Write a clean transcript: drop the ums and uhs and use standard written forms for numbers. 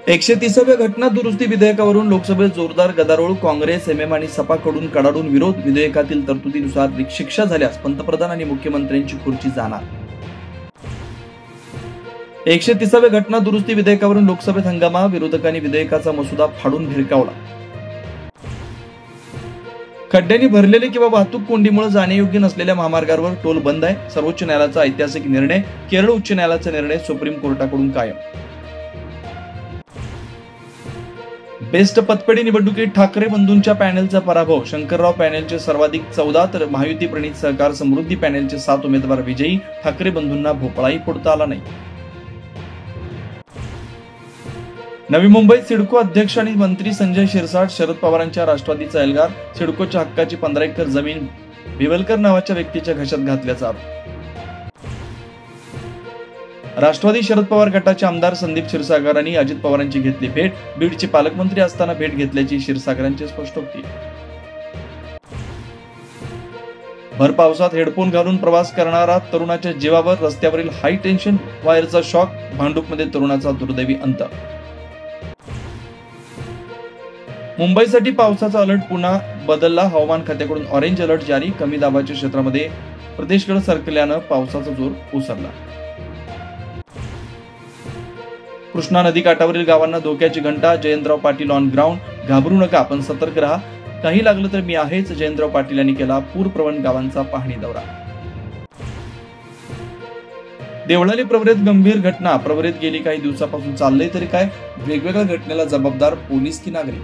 130व्या घटना दुरुस्ती विधेयकावरून लोकसभेत जोरदार गदारोळ. काँग्रेस, एमएम आणि सपाकडून कडाडून विरोध. विधेयकातील तरतुदीनुसार शिक्षा झाल्यास पंतप्रधान आणि मुख्यमंत्र्यांची खुर्ची जाणार. 130व्या घटना दुरुस्ती विधेयकावरून लोकसभेत हंगामा. विरोधकांनी विधेयकाचा मसुदा फाडून भिरकावला. खड्ड्यांनी भरलेले किंवा वाहतूक कोंडीमुळे जाण्यायोग्य नसलेल्या महामार्गावर टोल बंद आहे. सर्वोच्च न्यायालयाचा ऐतिहासिक निर्णय. केरळ उच्च न्यायालयाचा निर्णय सुप्रीम कोर्टाकडून कायम. बेस्ट पतपेढी निवडणुकीत ठाकरे बंधूंच्या पॅनेलचा पराभव. शंकरराव पॅनेलचे सर्वाधिक 14 तर महायुती प्रणित सहकार समृद्धी पॅनेलचे 7 उमेदवार विजयी. ठाकरे बंधूंना भोपळाही फोडता आला नाही. नवी मुंबईत सिडको अध्यक्ष आणि मंत्री संजय शिरसाट शरद पवारांच्या राष्ट्रवादीचा एल्गार. सिडकोच्या हक्काची 15 एकर जमीन भिवलकर नावाच्या व्यक्तीच्या घशात घातल्याचा आरोप. राष्ट्रवादी शरद पवार गटाचे आमदार संदीप क्षीरसागरांनी अजित पवारांची घेतली भेट. बीडचे पालकमंत्री असताना भेट घेतल्याची क्षीरसागरांची स्पष्टोक्ती. भर पावसात हेडफोन घालून प्रवास करणारा तरुणाच्या जीवावर. रस्त्यावरील हाय टेन्शन वायरचा शॉक. भांडूपमध्ये तरुणाचा दुर्दैवी अंत. मुंबईसाठी पावसाचा अलर्ट पुन्हा बदलला. हवामान खात्याकडून ऑरेंज अलर्ट जारी. कमी दाबाच्या क्षेत्रामध्ये प्रदेशकडे सरकल्यानं पावसाचा जोर ओसरला. कृष्णा नदी काठावरील गावांना धोक्याची घंटा. Jayantrao Patil on ground. घाबरू नका, पण सतर्क राहा. काही लागलं तर मी आहेच. जयंतराव पाटील यांनी केला पूरप्रवण गावांचा पाहणी दौरा. देवळाली प्रवरेत गंभीर घटना. प्रवरेत गेली काही दिवसापासून चाललंय तरी काय. वेगवेगळ्या घटनेला जबाबदार पोलीस की नागरिक.